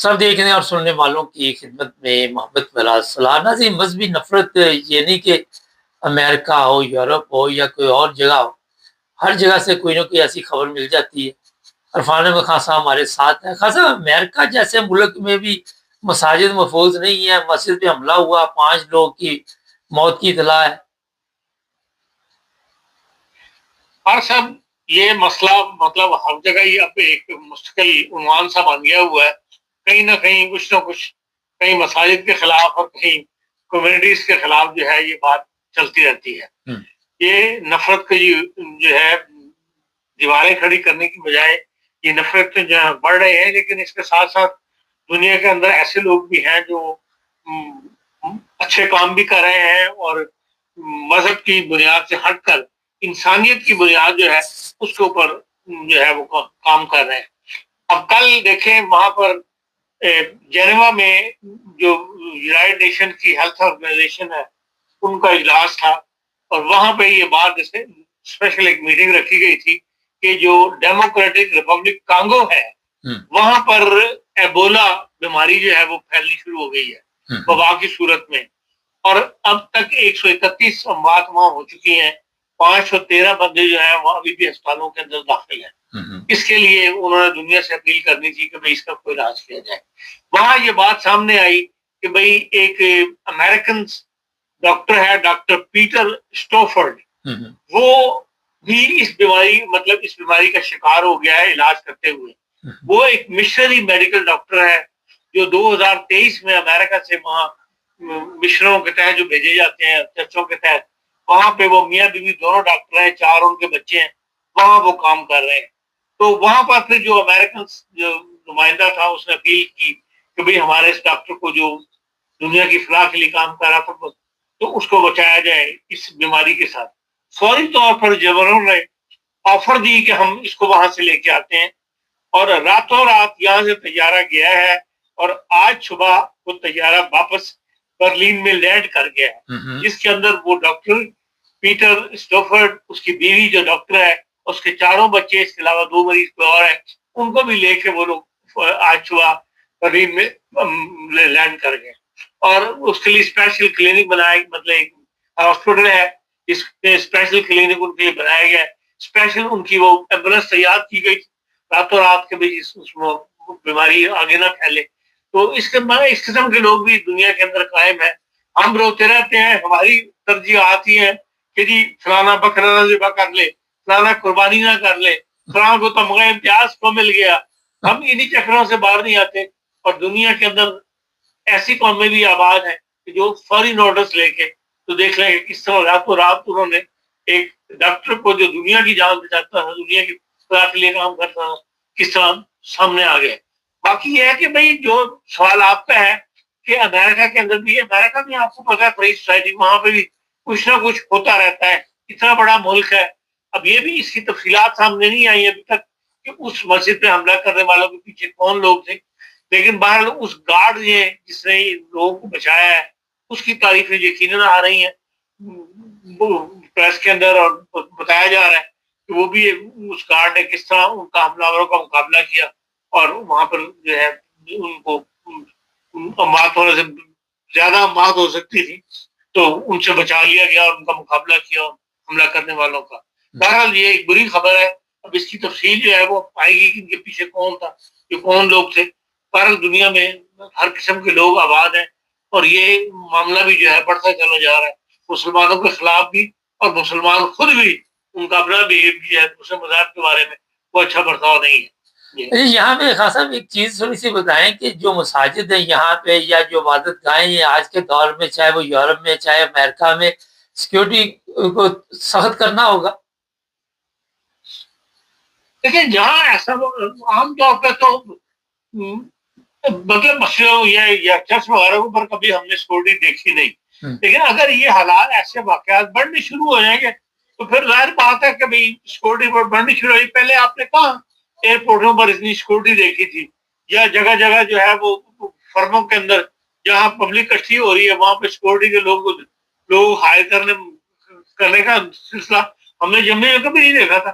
سب دیکھنے اور سننے والوں کی خدمت میں محمد فراز سالانہ سے مذہبی نفرت یہ نہیں کہ امریکہ ہو، یورپ ہو یا کوئی اور جگہ ہو، ہر جگہ سے کوئی نہ کوئی ایسی خبر مل جاتی ہے۔ عرفان احمد خان صاحب ہمارے ساتھ ہیں۔ خاصا امریکہ جیسے ملک میں بھی مساجد محفوظ نہیں ہے، مسجد پہ حملہ ہوا، 5 لوگ کی موت کی اطلاع ہے۔ ہر صاحب یہ مسئلہ مطلب ہر جگہ یہ اب ایک مستقل عنوان سا بن گیا ہوا ہے، کہیں نہ کچھ کہیں مساجد کے خلاف اور کہیں کمیونٹیز کے خلاف جو ہے یہ بات چلتی رہتی ہے۔ یہ نفرت کی جو ہے دیواریں کھڑی کرنے کی بجائے یہ نفرت جو ہے بڑھ رہے ہیں، لیکن اس کے ساتھ ساتھ دنیا کے اندر ایسے لوگ بھی ہیں جو اچھے کام بھی کر رہے ہیں اور مذہب کی بنیاد سے ہٹ کر انسانیت کی بنیاد جو ہے اس کے اوپر جو ہے وہ کام کر رہے ہیں۔ اب کل دیکھیں وہاں پر جنیوا میں جو یونائیٹڈ نیشن کی ہیلتھ آرگنائزیشن ہے ان کا اجلاس تھا، اور وہاں پہ یہ بات جیسے اسپیشل ایک میٹنگ رکھی گئی تھی کہ جو ڈیموکریٹک ریپبلک کانگو ہے وہاں پر ایبولا بیماری جو ہے وہ پھیلنی شروع ہو گئی ہے وبا کی صورت میں، اور اب تک 131 اموات وہاں ہو چکی ہیں، 513 بندے جو ہیں وہ ابھی بھی ہسپتالوں کے اندر داخل ہیں۔ اس کے لیے انہوں نے دنیا سے اپیل کرنی تھی کہ بھئی اس کا کوئی علاج کیا جائے۔ وہاں یہ بات سامنے آئی کہ بھئی ایک امریکن ڈاکٹر ہے، ڈاکٹر پیٹر اسٹوفرڈ، وہ بھی اس بیماری کا شکار ہو گیا ہے علاج کرتے ہوئے۔ وہ ایک مشنری میڈیکل ڈاکٹر ہے جو 2023 میں امریکہ سے وہاں مشنوں کے تحت جو بھیجے جاتے ہیں چرچوں کے تحت، وہاں پہ وہ میاں بیوی دونوں ڈاکٹر ہیں، 4 ان کے بچے ہیں، وہاں وہ کام کر رہے ہیں۔ تو وہاں پر پھر جو امریکن جو نمائندہ تھا اس نے اپیل کی کہ بھئی ہمارے اس ڈاکٹر کو جو دنیا کی فلاح کے لیے کام کر رہا تھا تو اس کو بچایا جائے اس بیماری کے ساتھ۔ فوری طور پر جبروں نے آفر دی کہ ہم اس کو وہاں سے لے کے آتے ہیں، اور راتوں رات یہاں سے طیارہ گیا ہے، اور آج صبح وہ طیارہ واپس برلین میں لینڈ کر گیا ہے، جس کے اندر وہ ڈاکٹر پیٹر اسٹوفرڈ، اس کی بیوی جو ڈاکٹر ہے، اس کے 4 بچے، اس کے علاوہ 2 مریض کوئی اور ہیں، ان کو بھی لے کے وہ لوگ آج صبح برلین میں لینڈ کر گئے، اور اس کے لیے اسپیشل کلینک بنایا، مطلب ایک ہاسپٹل ہے، اس اسپیشل کلینک ان کے لیے بنایا گیا ہے، اسپیشل ان کی وہ ایمبولینس تیار کی گئی راتوں رات کے بھی اس بیماری آگے نہ پھیلے۔ تو اس قسم کے لوگ بھی دنیا کے اندر قائم ہیں۔ ہم روتے رہتے ہیں، ہماری ترجیحات ہی ہیں کہ جی فلانا بکرا نہ ذبح کر لے، فلانا قربانی نہ کر لے، فلانا کو تمغہ امتیاز کو مل گیا۔ ہم انہی چکروں سے باہر نہیں آتے، اور دنیا کے اندر ایسی قومیں بھی آباد ہیں کہ جو فوری نوٹس لے کے تو دیکھ لیں کہ کس طرح راتوں رات انہوں نے ایک ڈاکٹر کو جو دنیا کی جان بچاتا ہے، دنیا کی فلاح کے لیے کام کرتا ہے، کس طرح سامنے آ گئے۔ باقی یہ ہے کہ بھئی جو سوال آپ کا ہے کہ امریکہ کے اندر بھی، امریکہ میں آپ کو پتا ہے فری سوسائٹی، وہاں پہ بھی کچھ نہ کچھ ہوتا رہتا ہے، اتنا بڑا ملک ہے۔ اب یہ بھی اس کی تفصیلات سامنے نہیں آئی ابھی تک کہ اس مسجد پہ حملہ کرنے والوں کے پیچھے کون لوگ تھے، لیکن بہرحال اس گارڈ نے جس نے لوگوں کو بچایا ہے اس کی تعریفیں یقیناً آ رہی ہیں پریس کے اندر، اور بتایا جا رہا ہے کہ وہ بھی اس گارڈ نے کس طرح ان کا حملہ آوروں کا مقابلہ کیا، اور وہاں پر جو ہے ان کو اموات ہونے سے زیادہ اموات ہو سکتی تھی تو ان سے بچا لیا گیا اور ان کا مقابلہ کیا حملہ کرنے والوں کا۔ بہرحال یہ ایک بری خبر ہے، اب اس کی تفصیل جو ہے وہ آئے گی کہ ان کے پیچھے کون تھا، یہ کون لوگ تھے۔ بہرحال دنیا میں ہر قسم کے لوگ آباد ہیں، اور یہ معاملہ بھی جو ہے بڑھتا چلا جا رہا ہے، مسلمانوں کے خلاف بھی، اور مسلمان خود بھی ان کا اپنا بھی ہے دوسرے مذاہب کے بارے میں وہ اچھا برتاؤ نہیں ہے۔ یہاں پہ خاصا ایک چیز تھوڑی سی بتائیں کہ جو مساجد ہیں یہاں پہ یا جو عبادت گاہیں ہیں آج کے دور میں، چاہے وہ یورپ میں چاہے امریکہ میں، سیکیورٹی کو سخت کرنا ہوگا۔ لیکن جہاں ایسا عام طور پہ تو مطلب مسجدوں یا چرچ وغیرہ پر کبھی ہم نے سیکورٹی دیکھی نہیں، لیکن اگر یہ حالات ایسے واقعات بڑھنے شروع ہو جائیں گے تو پھر ظاہر بات ہے کہ بھائی سیکورٹی بڑھنی شروع ہوئی۔ پہلے آپ نے کہاں ایئرپورٹوں پر اتنی سیکورٹی دیکھی تھی، یا جگہ جگہ جو ہے وہ فرموں کے اندر جہاں پبلک اکٹھی ہو رہی ہے وہاں پہ سیکورٹی کے لوگ ہائر کرنے کا سلسلہ ہم نے جمعے میں کبھی نہیں دیکھا تھا۔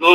2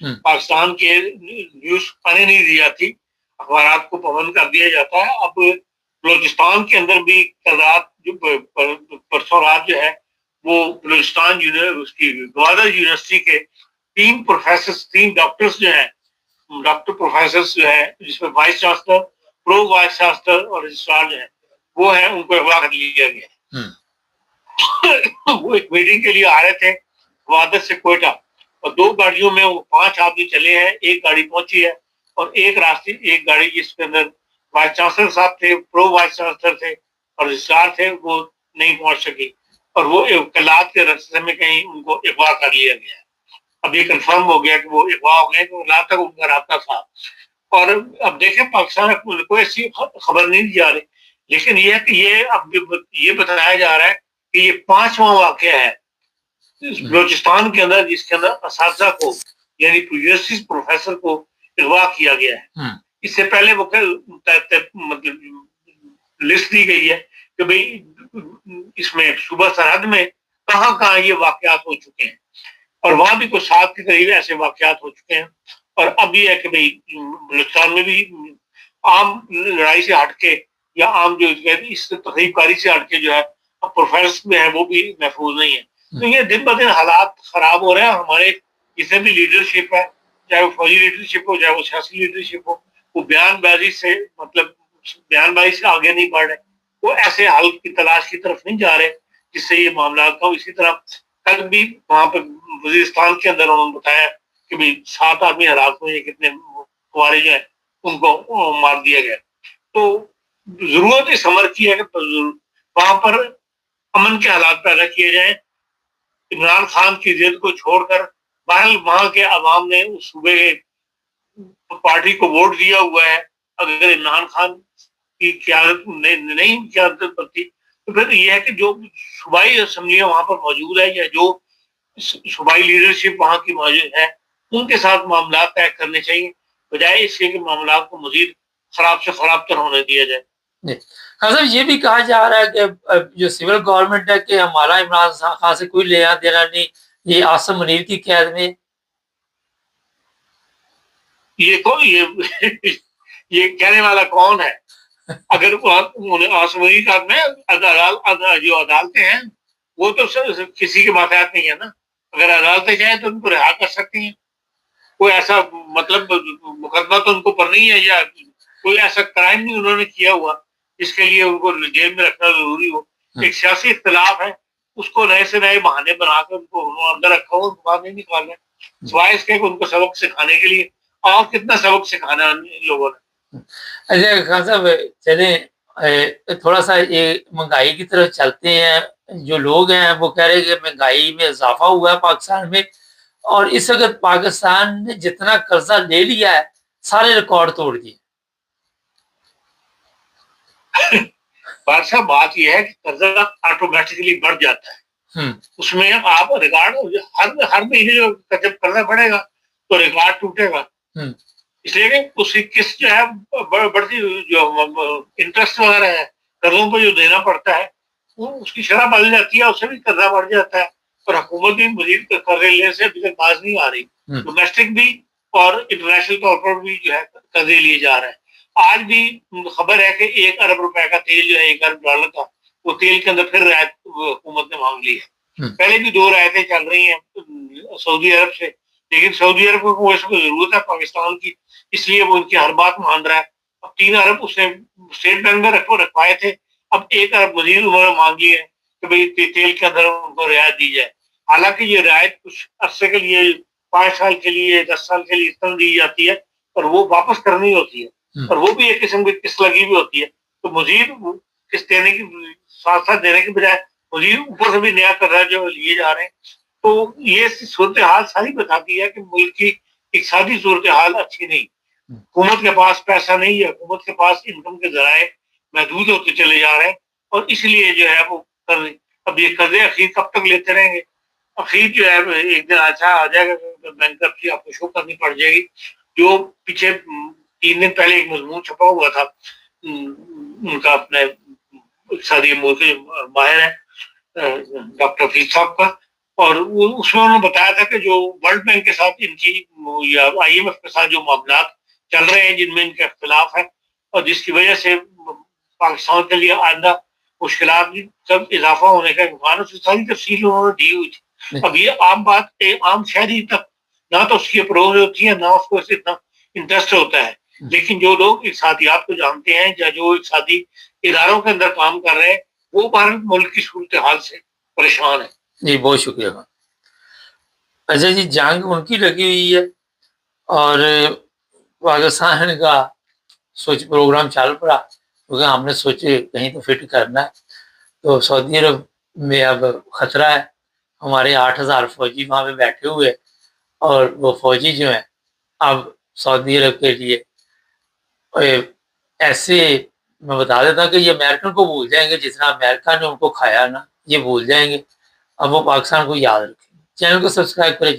پاکستان کے نیوز آنے نہیں دی جاتی, اخبارات کو پابند کر دیا جاتا ہے. اب بلوچستان کے اندر بھی کل رات پرسوں رات جو ہے وہ بلوچستان گوادر یونیورسٹی کے 3 پروفیسر 3 ڈاکٹرز جو ہیں, ڈاکٹر پروفیسر جو ہیں, جس میں vice chancellor, pro vice chancellor اور رجسٹرار جو ہیں وہ ہیں, ان کو اغوا کر لیا گیا. وہ ایک میٹنگ کے لیے آ رہے تھے گوادر سے کوئٹہ, اور 2 گاڑیوں میں وہ 5 آدمی چلے ہیں. ایک گاڑی پہنچی ہے اور ایک گاڑی جس کے اندر وائس چانسلر صاحب تھے, پرو وائس چانسلر تھے اور رجسٹرار تھے, وہ نہیں پہنچ سکی, اور وہ کلات کے رستے میں کہیں ان کو اغوا کر لیا گیا. اب یہ کنفرم ہو گیا کہ وہ اغوا ہو گئے, تو رات تک ان کا رابطہ تھا. اور اب دیکھیں پاکستان کو ایسی خبر نہیں دی جا رہی, لیکن یہ ہے کہ یہ اب یہ بتایا جا رہا ہے کہ یہ 5واں واقعہ ہے بلوچستان کے اندر جس کے اندر اساتذہ کو یعنی یونیورسٹی پروفیسر کو اغوا کیا گیا ہے. اس سے پہلے وہ مطلب لسٹ دی گئی ہے کہ بھئی اس میں صوبہ سرحد میں کہاں کہاں یہ واقعات ہو چکے ہیں, اور وہاں بھی کچھ 7 کے قریب ایسے واقعات ہو چکے ہیں. اور اب یہ ہے کہ بھئی بلوچستان میں بھی عام لڑائی سے ہٹ کے یا عام جو اس تقریب کاری سے ہٹ کے جو ہے اب پروفیسر میں ہے وہ بھی محفوظ نہیں ہے. تو یہ دن بدن حالات خراب ہو رہے ہیں. ہمارے جتنے بھی لیڈرشپ ہے, چاہے وہ فوجی لیڈرشپ ہو چاہے وہ سیاسی لیڈرشپ ہو, وہ بیان بازی سے آگے نہیں بڑھ رہے, وہ ایسے حل کی تلاش کی طرف نہیں جا رہے جس سے یہ معاملات کا. اسی طرح کل بھی وہاں پہ وزیرستان کے اندر انہوں نے بتایا کہ بھئی 7 آدمی ہلاک ہوئے, کتنے فوارے جو ہیں ان کو مار دیا گیا. تو ضرورت اس امر کی ہے کہ وہاں پر امن کے حالات پیدا کیے جائیں. عمران خان کی ضد کو چھوڑ کر بہرحال وہاں کے عوام نے اس صوبے پارٹی کو ووٹ دیا ہوا ہے. اگر عمران خان کی قیادت نہیں قیادت بنتی تو پھر یہ ہے کہ جو صوبائی اسمبلیاں وہاں پر موجود ہے یا جو صوبائی لیڈرشپ وہاں کی موجود ہے ان کے ساتھ معاملات طے کرنے چاہیے, بجائے اس کے کہ معاملات کو مزید خراب سے خراب تر ہونے دیا جائے. حضرت یہ بھی کہا جا رہا ہے کہ جو سول گورنمنٹ ہے کہ ہمارا عمران خان سے کوئی لینا دینا نہیں, یہ عاصم منیر کی قید میں. یہ کہنے والا کون ہے؟ اگر عاصم منیر کا میں جو عدالتیں ہیں وہ تو کسی کے ماتحت نہیں ہے نا. اگر عدالتیں چاہیں تو ان کو رہا کر سکتی ہیں. کوئی ایسا مطلب مقدمہ تو ان کو پر نہیں ہے یا کوئی ایسا کرائم نہیں انہوں نے کیا ہوا جس کے لیے ان کو جیل میں رکھنا ضروری ہو. ایک سیاسی اختلاف ہے, اس کو نئے سے نئے بہانے بنا کر ان کو اندر رکھا ہو, باہر نہیں نکالنا, سوائے اس کے کہ ان کو سبق سکھانے کے لیے. اور کتنا سبق سکھانا ان لوگوں نے. اچھا خان صاحب چلیں تھوڑا سا یہ مہنگائی کی طرف چلتے ہیں. جو لوگ ہیں وہ کہہ رہے ہیں کہ مہنگائی میں اضافہ ہوا ہے پاکستان میں, اور اس وقت پاکستان نے جتنا قرضہ لے لیا ہے سارے ریکارڈ توڑ دیے. بادشاہ بات یہ ہے کہ قرضہ آٹومیٹکلی بڑھ جاتا ہے. اس میں آپ ریکارڈ ہر مہینے جب کرنا پڑے گا تو ریکارڈ ٹوٹے گا. اس لیے کہ اس کی قسط جو ہے بڑھتی, جو انٹرسٹ وغیرہ ہے قرضوں پہ جو دینا پڑتا ہے وہ اس کی شرح بدل جاتی ہے, اس سے بھی قرضہ بڑھ جاتا ہے. اور حکومت بھی مزید قرضے لینے سے ابھی تک باز نہیں آ رہی. ڈومیسٹک بھی اور انٹرنیشنل طور پر بھی جو ہے قرضے لیے جا رہے ہیں. آج بھی خبر ہے کہ 1 ارب روپے کا تیل جو ہے, 1 ارب ڈالر کا, وہ تیل کے اندر پھر رعایت حکومت نے مانگ لی ہے. پہلے بھی 2 رعایتیں چل رہی ہیں سعودی عرب سے, لیکن سعودی عرب کو اس کو ضرورت ہے پاکستان کی, اس لیے وہ ان کی ہر بات مان رہا ہے. اب 3 ارب اس نے اسٹیٹ بینک میں رکھوائے تھے, اب 1 ارب مزید انہوں نے مانگ لی ہے کہ بھئی تیل کے اندر ان کو رعایت دی جائے. حالانکہ یہ رعایت کچھ عرصے کے لیے 5 سال کے لیے 10 سال کے لیے اس طرح دی جاتی ہے, اور وہ واپس کرنی ہوتی ہے, اور وہ بھی ایک قسم کی قسط لگی ہوئی ہوتی ہے. تو مزید قسط دینے کی ساتھ ساتھ دینے کی بجائے مزید اوپر سے بھی نیا قرضہ جو لیے جا رہے ہیں. تو یہ صورتحال ساری بتاتی ہے کہ ملک کی اقتصادی صورتحال اچھی نہیں. حکومت کے پاس پیسہ نہیں ہے, حکومت کے پاس انکم کے ذرائع محدود ہوتے چلے جا رہے ہیں, اور اس لیے جو ہے وہ اب یہ قرضے اخیر کب تک لیتے رہیں گے. اخیر جو ہے ایک دن ایسا آ جائے گا بینکرپسی آپ کو شو کرنی پڑ جائے گی. جو پیچھے 3 دن پہلے ایک مضمون چھپا ہوا تھا ان کا اپنے اقتصادی امور کے ماہر ہیں ڈاکٹر حفیظ صاحب کا, اور اس میں انہوں نے بتایا تھا کہ جو ورلڈ بینک کے ساتھ ان کی یا IMF کے ساتھ جو معاملات چل رہے ہیں جن میں ان کے اختلاف ہے اور جس کی وجہ سے پاکستان کے لیے آئندہ مشکلات بھی سب اضافہ ہونے کا امکان ہے، اس کی ساری تفصیل انہوں نے دی ہوئی تھی۔ اب یہ عام بات عام شہری تک نہ تو اس کی اپروچ ہوتی ہے نہ اس کو اتنا انٹرسٹ ہوتا ہے، لیکن جو لوگ اقتصادیات کو جانتے ہیں یا جو اقتصادی اداروں کے اندر کام کر رہے ہیں وہ بھارت ملک کی صورتحال سے پریشان ہے۔ جی بہت شکریہ خان۔ اچھا جی، جنگ ان کی لگی ہوئی ہے اور پاکستان کا سوچ پروگرام چل پڑا کیونکہ ہم نے سوچے کہیں تو فٹ کرنا ہے، تو سعودی عرب میں اب خطرہ ہے، ہمارے 8,000 فوجی وہاں پہ بیٹھے ہوئے اور وہ فوجی جو ہیں اب سعودی عرب کے لیے ایسے، میں بتا دیتا ہوں کہ یہ امریکن کو بھول جائیں گے جس طرح امریکہ نے ان کو کھایا نا، یہ بھول جائیں گے، اب وہ پاکستان کو یاد رکھیں گے۔ چینل کو سبسکرائب کریں۔